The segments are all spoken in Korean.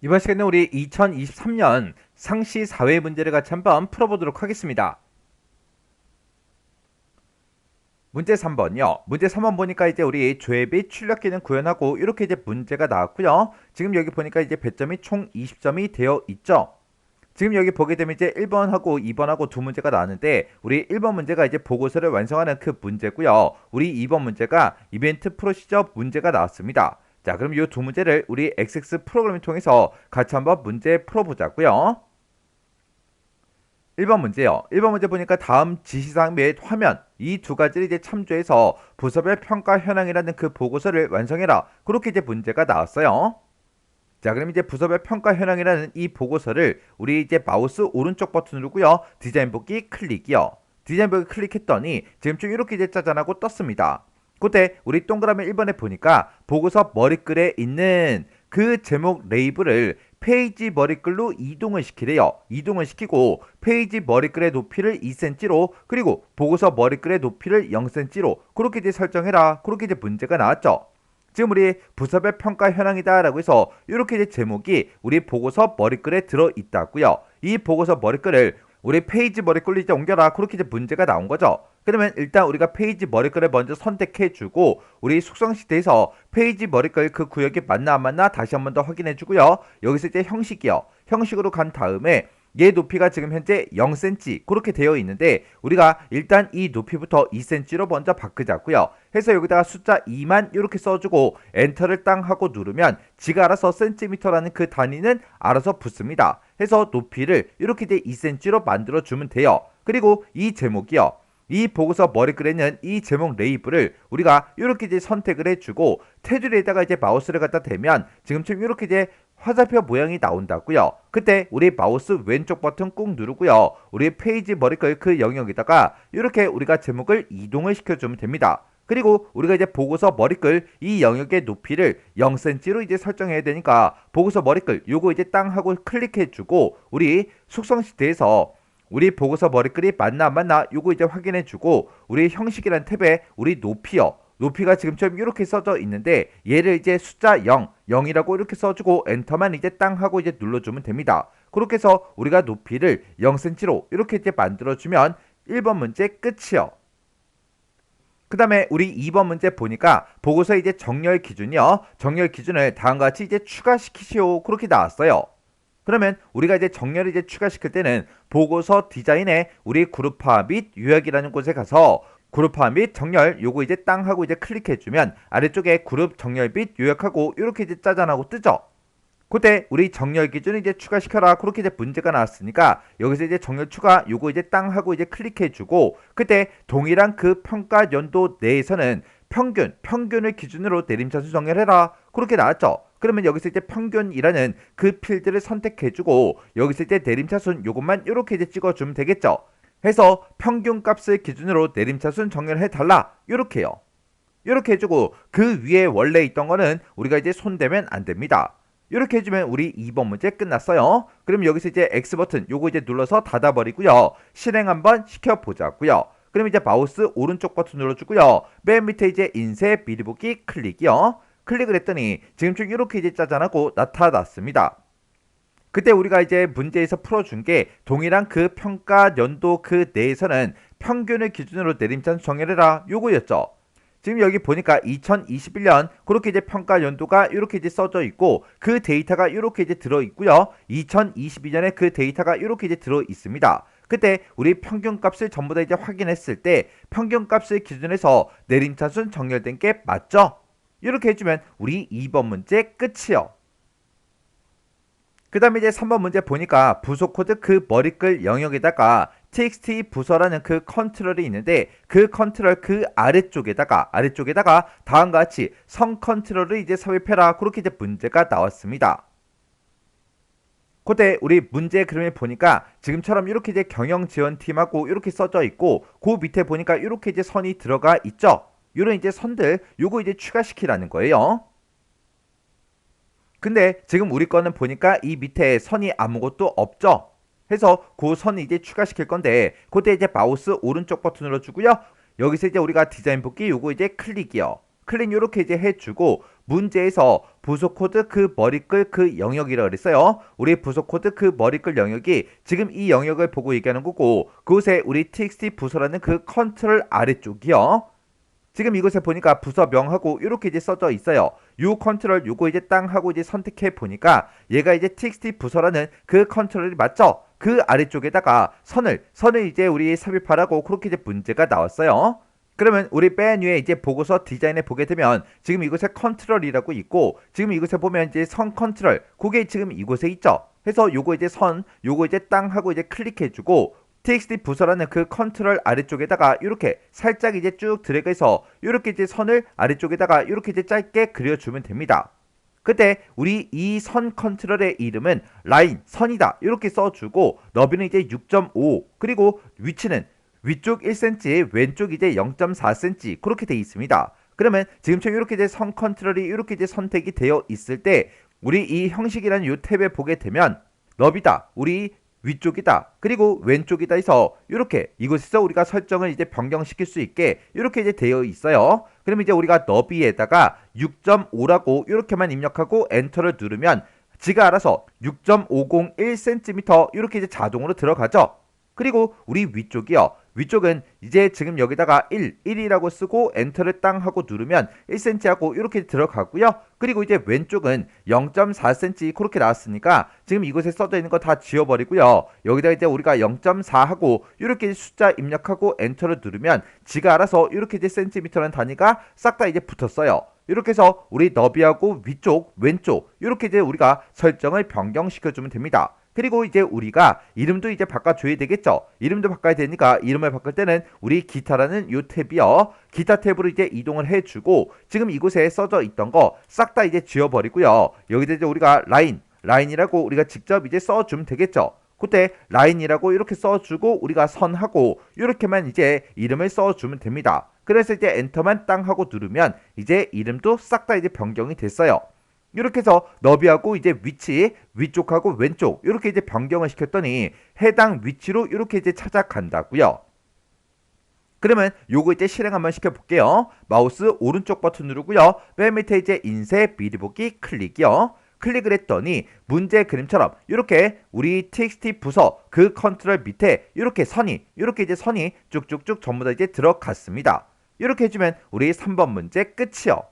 이번 시간에 우리 2023년 상시 사회 문제를 같이 한번 풀어보도록 하겠습니다. 문제 3번요. 문제 3번 보니까 이제 우리 조회비 출력기는 구현하고 이렇게 이제 문제가 나왔고요. 지금 여기 보니까 이제 배점이 총 20점이 되어 있죠. 지금 여기 보게 되면 이제 1번하고 2번하고 두 문제가 나왔는데 우리 1번 문제가 이제 보고서를 완성하는 그 문제고요. 우리 2번 문제가 이벤트 프로시저 문제가 나왔습니다. 자, 그럼 이 두 문제를 우리 XX 프로그램을 통해서 같이 한번 문제 풀어보자고요. 1번 문제요. 1번 문제 보니까 다음 지시사항 및 화면 이 두 가지를 이제 참조해서 부서별 평가 현황이라는 그 보고서를 완성해라. 그렇게 이제 문제가 나왔어요. 자, 그럼 이제 부서별 평가 현황이라는 이 보고서를 우리 이제 마우스 오른쪽 버튼 누르고요. 디자인 보기 클릭이요. 디자인 보기 클릭했더니 지금 쭉 이렇게 이제 짜잔하고 떴습니다. 그때 우리 동그라미 1번에 보니까 보고서 머리글에 있는 그 제목 레이블을 페이지 머리글로 이동을 시키래요. 이동을 시키고 페이지 머리글의 높이를 2cm로 그리고 보고서 머리글의 높이를 0cm로 그렇게 이제 설정해라. 그렇게 이제 문제가 나왔죠. 지금 우리 부서별 평가 현황이다 라고 해서 이렇게 이제 제목이 우리 보고서 머리글에 들어있다고요. 이 보고서 머리글을 우리 페이지 머리글로 이제 옮겨라. 그렇게 이제 문제가 나온 거죠. 그러면 일단 우리가 페이지 머리글을 먼저 선택해주고 우리 속성시트에서 페이지 머리글 그 구역이 맞나 안 맞나 다시 한번 더 확인해주고요. 여기서 이제 형식이요. 형식으로 간 다음에 얘 높이가 지금 현재 0cm 그렇게 되어 있는데 우리가 일단 이 높이부터 2cm로 먼저 바꾸자고요. 해서 여기다가 숫자 2만 이렇게 써주고 엔터를 땅 하고 누르면 지가 알아서 cm라는 그 단위는 알아서 붙습니다. 해서 높이를 이렇게 이제 2cm로 만들어주면 돼요. 그리고 이 제목이요. 이 보고서 머리글에는 이 제목 레이블을 우리가 이렇게 이제 선택을 해주고 테두리에다가 이제 마우스를 갖다 대면 지금처럼 이렇게 이제 화살표 모양이 나온다고요. 그때 우리 마우스 왼쪽 버튼 꾹 누르고요. 우리 페이지 머리글 그 영역에다가 이렇게 우리가 제목을 이동을 시켜주면 됩니다. 그리고 우리가 이제 보고서 머리글 이 영역의 높이를 0cm로 이제 설정해야 되니까 보고서 머리글 요거 이제 땅 하고 클릭해주고 우리 속성 시트에서 우리 보고서 머리글이 맞나 안 맞나 요거 이제 확인해주고 우리 형식이란 탭에 우리 높이요. 높이가 지금처럼 이렇게 써져 있는데 얘를 이제 숫자 0, 0이라고 이렇게 써주고 엔터만 이제 땅 하고 이제 눌러주면 됩니다. 그렇게 해서 우리가 높이를 0cm로 이렇게 이제 만들어주면 1번 문제 끝이요. 그 다음에 우리 2번 문제 보니까 보고서 이제 정렬 기준이요. 정렬 기준을 다음과 같이 이제 추가시키시오. 그렇게 나왔어요. 그러면 우리가 이제 정렬을 이제 추가시킬 때는 보고서 디자인에 우리 그룹화 및 요약이라는 곳에 가서 그룹화 및 정렬 요거 이제 땅 하고 이제 클릭해주면 아래쪽에 그룹 정렬 및 요약하고 이렇게 이제 짜잔하고 뜨죠. 그때 우리 정렬 기준을 이제 추가시켜라. 그렇게 이제 문제가 나왔으니까 여기서 이제 정렬 추가 요거 이제 땅 하고 이제 클릭해주고 그때 동일한 그 평가 연도 내에서는 평균을 기준으로 내림차순 정렬해라. 그렇게 나왔죠. 그러면 여기서 이제 평균이라는 그 필드를 선택해주고 여기서 이제 내림차순 요것만 이렇게 이제 찍어주면 되겠죠. 해서 평균 값을 기준으로 내림차순 정렬해달라. 요렇게요. 이렇게 해주고 그 위에 원래 있던 거는 우리가 이제 손대면 안 됩니다. 이렇게 해주면 우리 2번 문제 끝났어요. 그럼 여기서 이제 X 버튼 요거 이제 눌러서 닫아버리고요. 실행 한번 시켜보자고요. 그럼 이제 마우스 오른쪽 버튼 눌러주고요. 맨 밑에 이제 인쇄 미리 보기 클릭이요. 클릭을 했더니 지금쯤 이렇게 이제 짜잔하고 나타났습니다. 그때 우리가 이제 문제에서 풀어준 게 동일한 그 평가 연도 그 내에서는 평균을 기준으로 내림차순 정렬해라 요거였죠. 지금 여기 보니까 2021년 그렇게 이제 평가 연도가 이렇게 이제 써져 있고 그 데이터가 이렇게 이제 들어 있고요. 2022년에 그 데이터가 이렇게 이제 들어 있습니다. 그때 우리 평균값을 전부 다 이제 확인했을 때 평균값을 기준해서 내림차순 정렬된 게 맞죠? 이렇게 해주면 우리 2번 문제 끝이요. 그 다음에 이제 3번 문제 보니까 부속 코드 그 머리글 영역에다가 txt 부서라는 그 컨트롤이 있는데 그 컨트롤 그 아래쪽에다가 다음과 같이 성 컨트롤을 이제 삽입해라. 그렇게 이제 문제가 나왔습니다. 그때 우리 문제 그림을 보니까 지금처럼 이렇게 이제 경영지원팀하고 이렇게 써져 있고 그 밑에 보니까 이렇게 이제 선이 들어가 있죠. 이런 이제 선들 요거 이제 추가시키라는 거예요. 근데 지금 우리 거는 보니까 이 밑에 선이 아무것도 없죠. 해서 그 선을 이제 추가시킬 건데 그때 이제 마우스 오른쪽 버튼 눌러주고요. 여기서 이제 우리가 디자인 복귀 요거 이제 클릭이요. 클릭 요렇게 이제 해주고 문제에서 부속 코드 그 머리끌 그 영역이라고 그랬어요. 우리 부속 코드 그 머리끌 영역이 지금 이 영역을 보고 얘기하는 거고, 그곳에 우리 txt 부서라는 그 컨트롤 아래쪽이요. 지금 이곳에 보니까 부서명하고 이렇게 이제 써져 있어요. 요 컨트롤 요거 이제 땅 하고 이제 선택해 보니까 얘가 이제 txt 부서라는 그 컨트롤이 맞죠? 그 아래쪽에다가 선을 이제 우리 삽입하라고 그렇게 이제 문제가 나왔어요. 그러면 우리 맨 위에 이제 보고서 디자인에 보게 되면 지금 이곳에 컨트롤이라고 있고, 지금 이곳에 보면 이제 선 컨트롤 그게 지금 이곳에 있죠. 해서 요거 이제 선 요거 이제 땅 하고 이제 클릭해주고 txt 부서라는 그 컨트롤 아래쪽에다가 이렇게 살짝 이제 쭉 드래그해서 이렇게 이제 선을 아래쪽에다가 이렇게 이제 짧게 그려주면 됩니다. 그때 우리 이 선 컨트롤의 이름은 라인 선이다 이렇게 써주고, 너비는 이제 6.5 그리고 위치는 위쪽 1cm 왼쪽 이제 0.4cm 그렇게 돼 있습니다. 그러면 지금처럼 이렇게 이제 선 컨트롤이 이렇게 이제 선택이 되어 있을 때 우리 이 형식이라는 이 탭에 보게 되면 너비다 우리 위쪽이다 그리고 왼쪽이다 해서 이렇게 이곳에서 우리가 설정을 이제 변경시킬 수 있게 이렇게 이제 되어 있어요. 그럼 이제 우리가 너비에다가 6.5라고 이렇게만 입력하고 엔터를 누르면 지가 알아서 6.501cm 이렇게 이제 자동으로 들어가죠. 그리고 우리 위쪽이요. 위쪽은 이제 지금 여기다가 1이라고 쓰고 엔터를 땅 하고 누르면 1cm 하고 이렇게 들어가고요. 그리고 이제 왼쪽은 0.4cm 그렇게 나왔으니까 지금 이곳에 써져 있는 거 다 지워버리고요. 여기다 이제 우리가 0.4 하고 이렇게 숫자 입력하고 엔터를 누르면 지가 알아서 이렇게 이제 센티미터라는 단위가 싹 다 이제 붙었어요. 이렇게 해서 우리 너비하고 위쪽, 왼쪽 이렇게 이제 우리가 설정을 변경시켜주면 됩니다. 그리고 이제 우리가 이름도 이제 바꿔줘야 되겠죠. 이름도 바꿔야 되니까 이름을 바꿀 때는 우리 기타라는 요 탭이요. 기타 탭으로 이제 이동을 해주고 지금 이곳에 써져 있던 거 싹 다 이제 지워버리고요. 여기다 이제 우리가 라인이라고 우리가 직접 이제 써주면 되겠죠. 그때 라인이라고 이렇게 써주고 우리가 선하고 이렇게만 이제 이름을 써주면 됩니다. 그래서 이제 엔터만 땅 하고 누르면 이제 이름도 싹 다 이제 변경이 됐어요. 이렇게 해서 너비하고 이제 위치 위쪽하고 왼쪽 이렇게 이제 변경을 시켰더니 해당 위치로 이렇게 이제 찾아간다고요. 그러면 요거 이제 실행 한번 시켜볼게요. 마우스 오른쪽 버튼 누르고요. 맨 밑에 이제 인쇄 미리 보기 클릭이요. 클릭을 했더니 문제 그림처럼 이렇게 우리 txt 부서 그 컨트롤 밑에 이렇게 이렇게 이제 선이 쭉쭉쭉 전부 다 이제 들어갔습니다. 이렇게 해주면 우리 3번 문제 끝이요.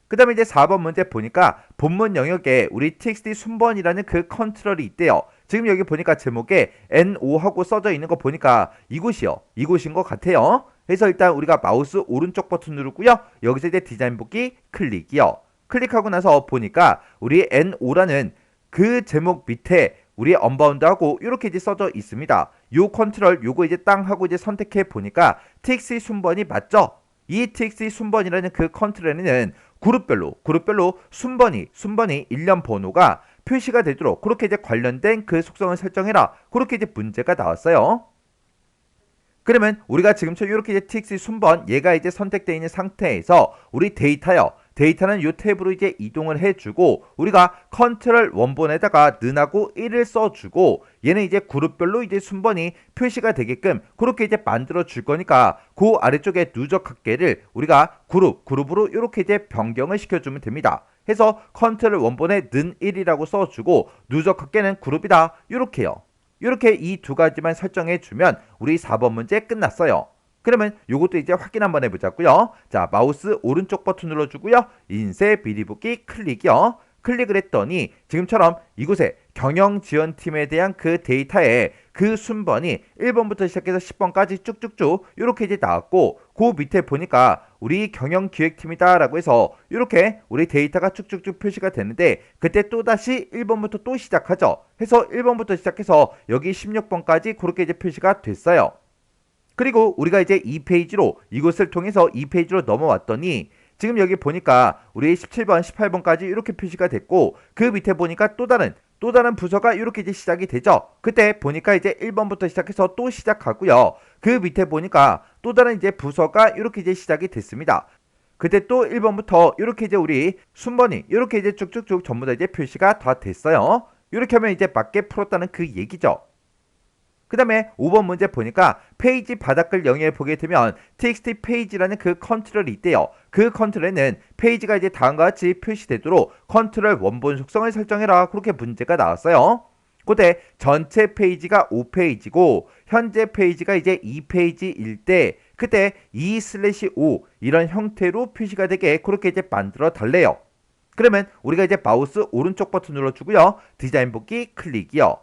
그 다음에 이제 4번 문제 보니까 본문 영역에 우리 txt 순번이라는 그 컨트롤이 있대요. 지금 여기 보니까 제목에 N5하고 써져 있는 거 보니까 이곳인 것 같아요. 그래서 일단 우리가 마우스 오른쪽 버튼 누르고요. 여기서 이제 디자인 보기 클릭이요. 클릭하고 나서 보니까 우리 N5라는 그 제목 밑에 우리 언바운드하고 이렇게 이제 써져 있습니다. 요 컨트롤 요거 이제 땅 하고 이제 선택해 보니까 txt 순번이 맞죠? 이 txt 순번이라는 그 컨트롤에는 그룹별로 순번이 일련 번호가 표시가 되도록 그렇게 이제 관련된 그 속성을 설정해라. 그렇게 이제 문제가 나왔어요. 그러면 우리가 지금처럼 이렇게 이제 txt 순번 얘가 이제 선택되어 있는 상태에서 우리 데이터는 이 탭으로 이제 이동을 해주고 우리가 컨트롤 원본에다가 는하고 1을 써주고 얘는 이제 그룹별로 이제 순번이 표시가 되게끔 그렇게 이제 만들어 줄 거니까 그 아래쪽에 누적 합계를 우리가 그룹으로 이렇게 이제 변경을 시켜주면 됩니다. 해서 컨트롤 원본에 는 1이라고 써주고 누적 합계는 그룹이다 이렇게요. 이렇게 이 두 가지만 설정해 주면 우리 4번 문제 끝났어요. 그러면 요것도 이제 확인 한번 해보자고요. 자, 마우스 오른쪽 버튼 눌러주고요. 인쇄 미리 보기 클릭이요. 클릭을 했더니 지금처럼 이곳에 경영지원팀에 대한 그 데이터에 그 순번이 1번부터 시작해서 10번까지 쭉쭉쭉 이렇게 이제 나왔고 그 밑에 보니까 우리 경영기획팀이다 라고 해서 이렇게 우리 데이터가 쭉쭉쭉 표시가 되는데 그때 또다시 1번부터 또 시작하죠. 해서 1번부터 시작해서 여기 16번까지 그렇게 이제 표시가 됐어요. 그리고 우리가 이제 이곳을 통해서 2페이지로 넘어왔더니 지금 여기 보니까 우리 17번, 18번까지 이렇게 표시가 됐고 그 밑에 보니까 또 다른 부서가 이렇게 이제 시작이 되죠. 그때 보니까 이제 1번부터 시작해서 또 시작하고요. 그 밑에 보니까 또 다른 이제 부서가 이렇게 이제 시작이 됐습니다. 그때 또 1번부터 이렇게 이제 우리 순번이 이렇게 이제 쭉쭉쭉 전부 다 이제 표시가 다 됐어요. 이렇게 하면 이제 맞게 풀었다는 그 얘기죠. 그 다음에 5번 문제 보니까 페이지 바닥글 영역에 보게 되면 txt 페이지라는 그 컨트롤이 있대요. 그 컨트롤에는 페이지가 이제 다음과 같이 표시되도록 컨트롤 원본 속성을 설정해라. 그렇게 문제가 나왔어요. 그때 전체 페이지가 5페이지고 현재 페이지가 이제 2페이지일 때 그때 2/5 이런 형태로 표시가 되게 그렇게 이제 만들어 달래요. 그러면 우리가 이제 마우스 오른쪽 버튼 눌러주고요. 디자인 복귀 클릭이요.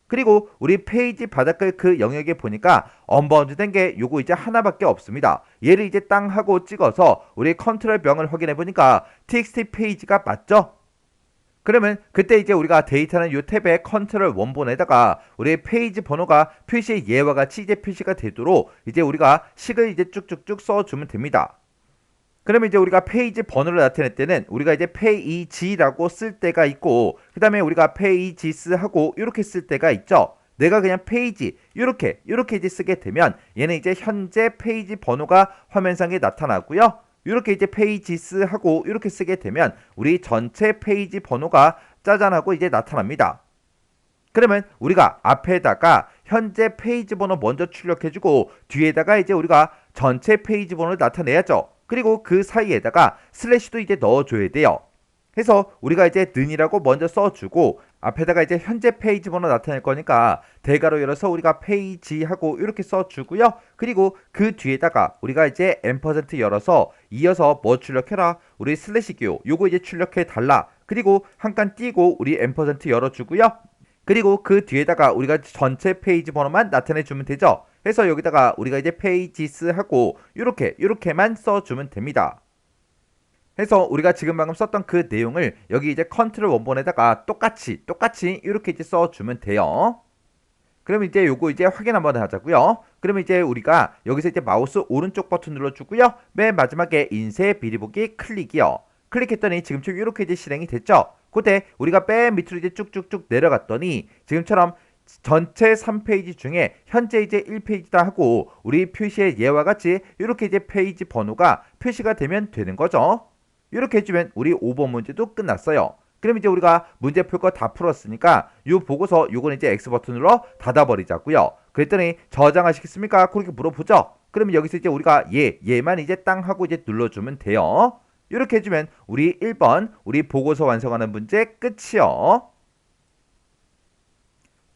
그리고 우리 페이지 바닥글 그 영역에 보니까 언바운드 된 게 요거 이제 하나밖에 없습니다. 얘를 이제 땅 하고 찍어서 우리 컨트롤 명을 확인해 보니까 txt 페이지가 맞죠? 그러면 그때 이제 우리가 데이터는 요 탭의 컨트롤 원본에다가 우리 페이지 번호가 표시 예와 같이 이제 표시가 되도록 이제 우리가 식을 이제 쭉쭉쭉 써주면 됩니다. 그러면 이제 우리가 페이지 번호를 나타낼 때는 우리가 이제 페이지라고 쓸 때가 있고 그 다음에 우리가 페이지스하고 이렇게 쓸 때가 있죠. 내가 그냥 페이지 이렇게 이제 쓰게 되면 얘는 이제 현재 페이지 번호가 화면상에 나타나고요. 이렇게 이제 페이지스하고 이렇게 쓰게 되면 우리 전체 페이지 번호가 짜잔하고 이제 나타납니다. 그러면 우리가 앞에다가 현재 페이지 번호 먼저 출력해주고 뒤에다가 이제 우리가 전체 페이지 번호를 나타내야죠. 그리고 그 사이에다가 슬래시도 이제 넣어줘야 돼요. 해서 우리가 이제 는이라고 먼저 써주고 앞에다가 이제 현재 페이지 번호 나타낼 거니까 대괄호 열어서 우리가 페이지하고 이렇게 써주고요. 그리고 그 뒤에다가 우리가 이제 앰퍼센트 열어서 이어서 뭐 출력해라? 우리 슬래시 기호 요거 이제 출력해 달라. 그리고 한 칸 띄고 우리 앰퍼센트 열어주고요. 그리고 그 뒤에다가 우리가 전체 페이지 번호만 나타내주면 되죠. 해서 여기다가 우리가 이제 페이지스하고 이렇게만 써주면 됩니다. 해서 우리가 지금 방금 썼던 그 내용을 여기 이제 컨트롤 원본에다가 똑같이 이렇게 이제 써주면 돼요. 그럼 이제 요거 이제 확인 한번 하자고요. 그러면 이제 우리가 여기서 이제 마우스 오른쪽 버튼 눌러주고요. 맨 마지막에 인쇄 미리 보기 클릭이요. 클릭했더니 지금처럼 이렇게 이제 실행이 됐죠. 그때 우리가 맨 밑으로 이제 쭉쭉쭉 내려갔더니 지금처럼 전체 3페이지 중에 현재 이제 1페이지다 하고 우리 표시의 예와 같이 이렇게 이제 페이지 번호가 표시가 되면 되는 거죠. 이렇게 해주면 우리 5번 문제도 끝났어요. 그럼 이제 우리가 문제 풀 거 다 풀었으니까 요 보고서 요거는 이제 X 버튼으로 닫아버리자고요. 그랬더니 저장하시겠습니까? 그렇게 물어보죠. 그러면 여기서 이제 우리가 얘만 이제 땅 하고 이제 눌러주면 돼요. 이렇게 해주면 우리 1번 우리 보고서 완성하는 문제 끝이요.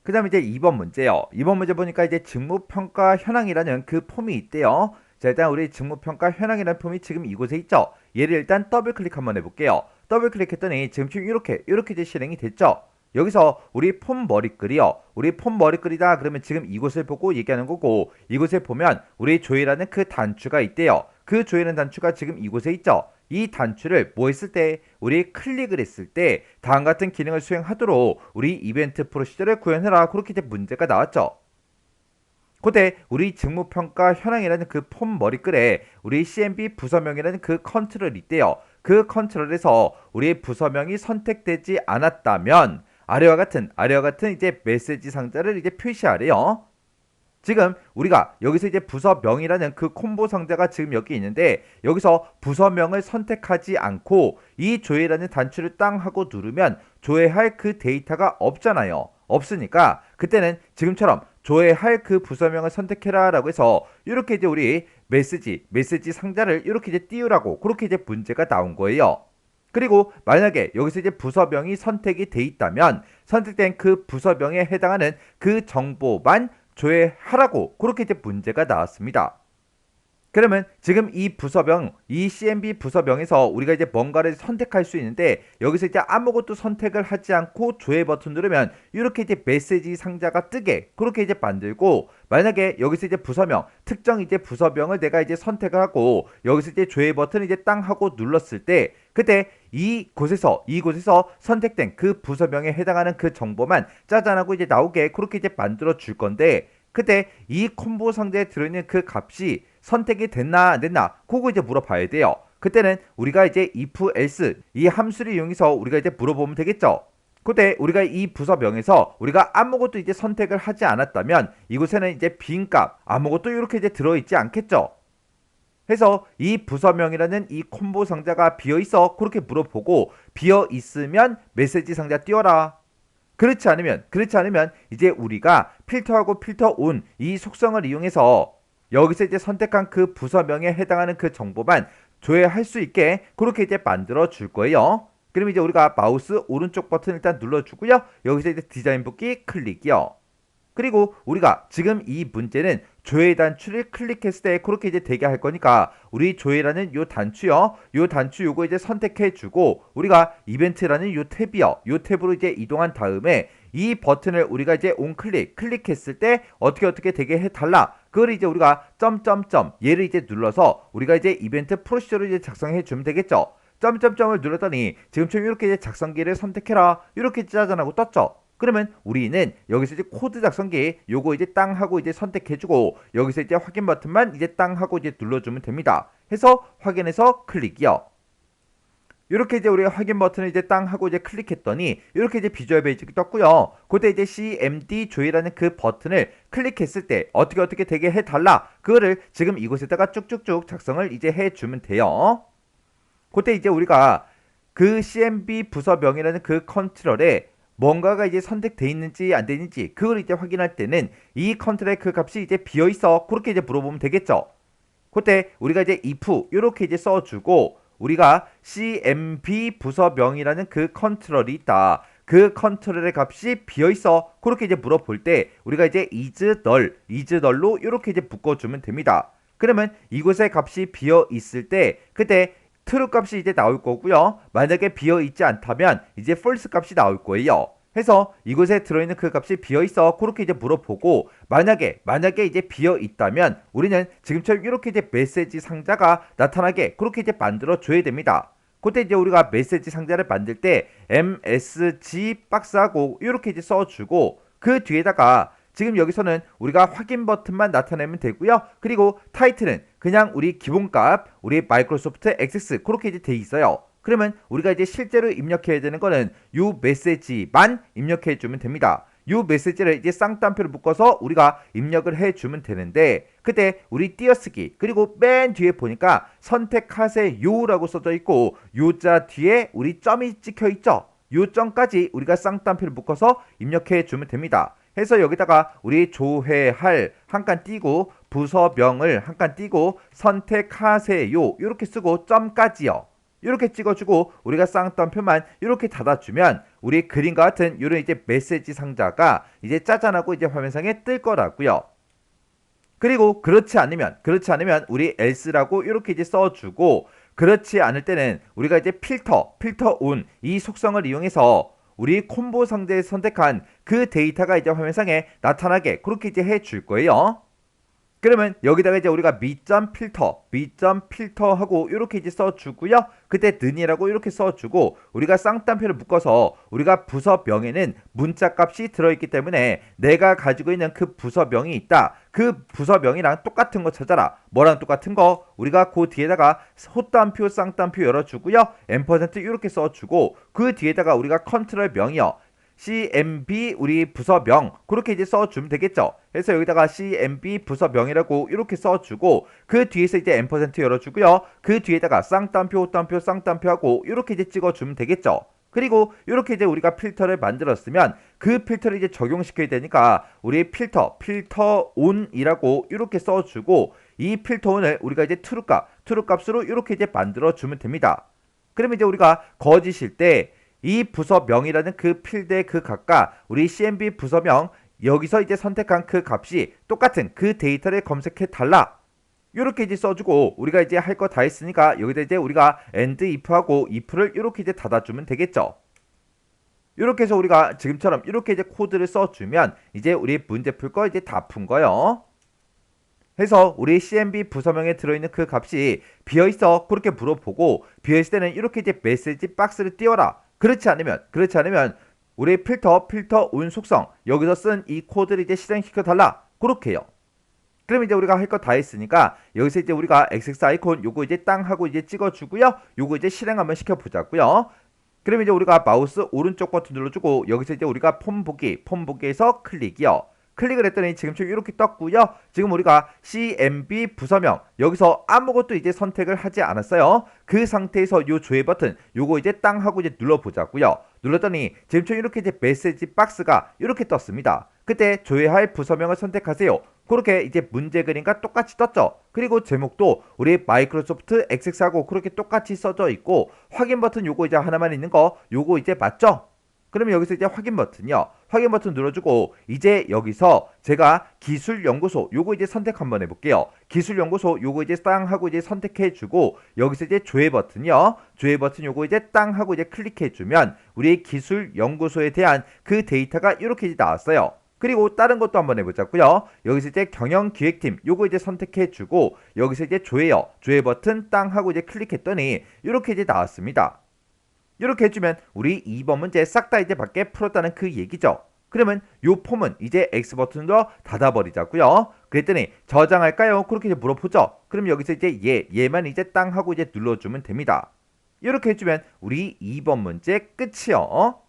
그 다음에 이제 2번 문제요. 2번 문제 보니까 이제 직무평가 현황이라는 그 폼이 있대요. 자, 일단 우리 직무평가 현황이라는 폼이 지금 이곳에 있죠. 얘를 일단 더블 클릭 한번 해볼게요. 더블 클릭했더니 지금 이렇게 이제 실행이 됐죠. 여기서 우리 폼 머리글이요. 우리 폼 머리글이다 그러면 지금 이곳을 보고 얘기하는 거고 이곳에 보면 우리 조회라는 그 단추가 있대요. 그 조회는 단추가 지금 이곳에 있죠. 이 단추를 뭐 했을 때 우리 클릭을 했을 때 다음 같은 기능을 수행하도록 우리 이벤트 프로시저를 구현해라. 그렇게 이제 문제가 나왔죠. 그때 우리 직무평가 현황이라는 그 폼 머리글에 우리 CMB 부서명이라는 그 컨트롤이 있대요. 그 컨트롤에서 우리 부서명이 선택되지 않았다면 아래와 같은 이제 메시지 상자를 이제 표시하래요. 지금 우리가 여기서 이제 부서명이라는 그 콤보 상자가 지금 여기 있는데 여기서 부서명을 선택하지 않고 이 조회라는 단추를 땅 하고 누르면 조회할 그 데이터가 없잖아요. 없으니까 그때는 지금처럼 조회할 그 부서명을 선택해라 라고 해서 이렇게 이제 우리 메시지 상자를 이렇게 이제 띄우라고 그렇게 이제 문제가 나온 거예요. 그리고 만약에 여기서 이제 부서명이 선택이 돼 있다면 선택된 그 부서명에 해당하는 그 정보만 조회하라고 그렇게 이제 문제가 나왔습니다. 그러면 지금 이 부서명, 이 CMB 부서명에서 우리가 이제 뭔가를 선택할 수 있는데 여기서 이제 아무것도 선택을 하지 않고 조회 버튼 누르면 이렇게 이제 메시지 상자가 뜨게 그렇게 이제 만들고 만약에 여기서 이제 부서명, 특정 이제 부서명을 내가 이제 선택을 하고 여기서 이제 조회 버튼을 이제 땅 하고 눌렀을 때 그때 이곳에서 선택된 그 부서명에 해당하는 그 정보만 짜잔하고 이제 나오게 그렇게 이제 만들어 줄 건데 그때 이 콤보 상자에 들어있는 그 값이 선택이 됐나 안 됐나 그거 이제 물어봐야 돼요. 그때는 우리가 이제 if else 이 함수를 이용해서 우리가 이제 물어보면 되겠죠. 그때 우리가 이 부서명에서 우리가 아무것도 이제 선택을 하지 않았다면 이곳에는 이제 빈 값 아무것도 이렇게 이제 들어있지 않겠죠. 해서 이 부서명이라는 이 콤보 상자가 비어있어 그렇게 물어보고 비어있으면 메시지 상자 띄워라. 그렇지 않으면 이제 우리가 필터하고 필터 온 이 속성을 이용해서 여기서 이제 선택한 그 부서명에 해당하는 그 정보만 조회할 수 있게 그렇게 이제 만들어 줄 거예요. 그럼 이제 우리가 마우스 오른쪽 버튼 일단 눌러주고요. 여기서 이제 디자인 복귀 클릭이요. 그리고 우리가 지금 이 문제는 조회 단추를 클릭했을 때 그렇게 이제 되게 할 거니까 우리 조회라는 요 단추요. 요 단추 요거 이제 선택해 주고 우리가 이벤트라는 요 탭이요. 요 탭으로 이제 이동한 다음에 이 버튼을 우리가 이제 온 클릭했을 때 어떻게 되게 해 달라. 그걸 이제 우리가 점점점 얘를 이제 눌러서 우리가 이제 이벤트 프로시저를 이제 작성해 주면 되겠죠. 점점점을 눌렀더니 지금처럼 이렇게 이제 작성기를 선택해라. 이렇게 짜잔하고 떴죠. 그러면 우리는 여기서 이제 코드 작성기 요거 이제 땅 하고 이제 선택해주고 여기서 이제 확인 버튼만 이제 땅 하고 이제 눌러주면 됩니다. 해서 확인해서 클릭이요. 이렇게 이제 우리가 확인 버튼을 이제 땅 하고 이제 클릭했더니 이렇게 이제 비주얼 베이직이 떴고요. 그때 이제 CMD 조회라는 그 버튼을 클릭했을 때 어떻게 되게 해달라. 그거를 지금 이곳에다가 쭉쭉쭉 작성을 이제 해주면 돼요. 그때 이제 우리가 그 CMB 부서명이라는 그 컨트롤에 뭔가가 이제 선택돼 있는지 안 되는지 그걸 이제 확인할 때는 이 컨트롤의 그 값이 이제 비어 있어 그렇게 이제 물어보면 되겠죠. 그때 우리가 이제 if 이렇게 이제 써주고 우리가 cmb 부서명이라는 그 컨트롤이 있다. 그 컨트롤의 값이 비어 있어 그렇게 이제 물어볼 때 우리가 이제 is null로 이렇게 이제 묶어주면 됩니다. 그러면 이곳에 값이 비어 있을 때 그때 true 값이 이제 나올 거고요. 만약에 비어 있지 않다면 이제 false 값이 나올 거예요. 해서 이곳에 들어있는 그 값이 비어 있어 그렇게 이제 물어보고 만약에 이제 비어 있다면 우리는 지금처럼 이렇게 이제 메시지 상자가 나타나게 그렇게 이제 만들어 줘야 됩니다. 그때 이제 우리가 메시지 상자를 만들 때 msg 박스하고 이렇게 이제 써주고 그 뒤에다가 지금 여기서는 우리가 확인 버튼만 나타내면 되고요. 그리고 타이틀은 그냥 우리 기본값, 우리 마이크로소프트 액세스 그렇게 이제 돼 있어요. 그러면 우리가 이제 실제로 입력해야 되는 거는 요 메시지만 입력해 주면 됩니다. 요 메시지를 이제 쌍따옴표를 묶어서 우리가 입력을 해 주면 되는데 그때 우리 띄어쓰기 그리고 맨 뒤에 보니까 선택하세요라고 써져 있고 요자 뒤에 우리 점이 찍혀 있죠. 요 점까지 우리가 쌍따옴표를 묶어서 입력해 주면 됩니다. 해서 여기다가 우리 조회할 한 칸 띄고 부서명을 한 칸 띄고 선택하세요 이렇게 쓰고 점까지요. 이렇게 찍어주고 우리가 쌍따옴표만 이렇게 닫아주면 우리 그림과 같은 이런 이제 메시지 상자가 이제 짜잔하고 이제 화면상에 뜰 거라고요. 그리고 그렇지 않으면 우리 else라고 이렇게 이제 써주고 그렇지 않을 때는 우리가 이제 필터 온 이 속성을 이용해서 우리 콤보 상자에 선택한 그 데이터가 이제 화면상에 나타나게 그렇게 이제 해줄 거예요. 그러면 여기다가 이제 우리가 미점 필터 하고 이렇게 이제 써주고요. 그때 는이라고 이렇게 써주고 우리가 쌍따옴표를 묶어서 우리가 부서명에는 문자 값이 들어있기 때문에 내가 가지고 있는 그 부서명이 있다. 그 부서명이랑 똑같은 거 찾아라. 뭐랑 똑같은 거? 우리가 그 뒤에다가 호따옴표 쌍따옴표 열어주고요. 앰퍼센트 이렇게 써주고 그 뒤에다가 우리가 컨트롤 명이요. CMB 우리 부서명 그렇게 이제 써주면 되겠죠. 그래서 여기다가 CMB 부서명이라고 이렇게 써주고 그 뒤에서 이제 앰퍼센트 열어주고요. 그 뒤에다가 쌍따옴표 호따옴표 쌍따옴표 하고 이렇게 이제 찍어주면 되겠죠. 그리고 이렇게 이제 우리가 필터를 만들었으면 그 필터를 이제 적용시켜야 되니까 우리 필터 온이라고 이렇게 써주고 이 필터 온을 우리가 이제 true 값으로 이렇게 이제 만들어주면 됩니다. 그러면 이제 우리가 거짓일 때 이 부서명이라는 그 필드의 그 값과 우리 CMB 부서명 여기서 이제 선택한 그 값이 똑같은 그 데이터를 검색해 달라. 이렇게 이제 써주고 우리가 이제 할 거 다 했으니까 여기다 이제 우리가 end if하고 if를 이렇게 이제 닫아주면 되겠죠. 이렇게 해서 우리가 지금처럼 이렇게 이제 코드를 써주면 이제 우리 문제 풀 거 이제 다 푼 거예요. 해서 우리 CMB 부서명에 들어있는 그 값이 비어있어 그렇게 물어보고 비어있을 때는 이렇게 이제 메시지 박스를 띄워라. 그렇지 않으면 우리 필터 온 속성 여기서 쓴 이 코드를 이제 실행시켜 달라. 그렇게 해요. 그럼 이제 우리가 할 거 다 했으니까 여기서 이제 우리가 XX 아이콘 요거 이제 땅 하고 이제 찍어주고요. 요거 이제 실행 한번 시켜보자고요. 그럼 이제 우리가 마우스 오른쪽 버튼 눌러주고 여기서 이제 우리가 폼 보기에서 클릭이요. 클릭을 했더니 지금처럼 이렇게 떴고요. 지금 우리가 CMB 부서명 여기서 아무것도 이제 선택을 하지 않았어요. 그 상태에서 요 조회 버튼 요거 이제 땅 하고 이제 눌러보자고요. 눌렀더니 지금처럼 이렇게 이제 메시지 박스가 이렇게 떴습니다. 그때 조회할 부서명을 선택하세요. 그렇게 이제 문제 그림과 똑같이 떴죠. 그리고 제목도 우리 마이크로소프트 엑섹스하고 그렇게 똑같이 써져 있고 확인 버튼 요거 이제 하나만 있는 거 요거 이제 맞죠? 그러면 여기서 이제 확인 버튼이요. 확인 버튼 눌러주고 이제 여기서 제가 기술연구소 요거 이제 선택 한번 해볼게요. 기술연구소 요거 이제 땅 하고 이제 선택해주고 여기서 이제 조회 버튼이요. 조회 버튼 요거 이제 땅 하고 이제 클릭해주면 우리 기술연구소에 대한 그 데이터가 이렇게 이제 나왔어요. 그리고 다른 것도 한번 해보자고요. 여기서 이제 경영기획팀 요거 이제 선택해주고 여기서 이제 조회요. 조회 버튼 땅 하고 이제 클릭했더니 이렇게 이제 나왔습니다. 이렇게 해주면 우리 2번 문제 싹 다 이제 밖에 풀었다는 그 얘기죠. 그러면 요 폼은 이제 X 버튼으로 닫아버리자고요. 그랬더니 저장할까요? 그렇게 이제 물어보죠. 그럼 여기서 이제 얘만 이제 땅 하고 이제 눌러주면 됩니다. 이렇게 해주면 우리 2번 문제 끝이요.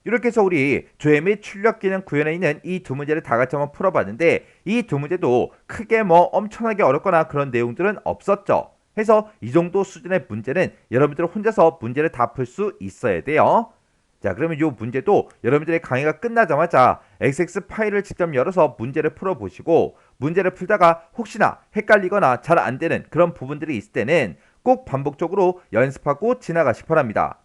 이렇게 해서 우리 조회 및 출력 기능 구현에 있는 이 두 문제를 다 같이 한번 풀어봤는데 이 두 문제도 크게 뭐 엄청나게 어렵거나 그런 내용들은 없었죠. 해서 이 정도 수준의 문제는 여러분들 혼자서 문제를 다 풀 수 있어야 돼요. 자, 그러면 이 문제도 여러분들의 강의가 끝나자마자 XX 파일을 직접 열어서 문제를 풀어보시고 문제를 풀다가 혹시나 헷갈리거나 잘 안되는 그런 부분들이 있을 때는 꼭 반복적으로 연습하고 지나가시 바랍니다.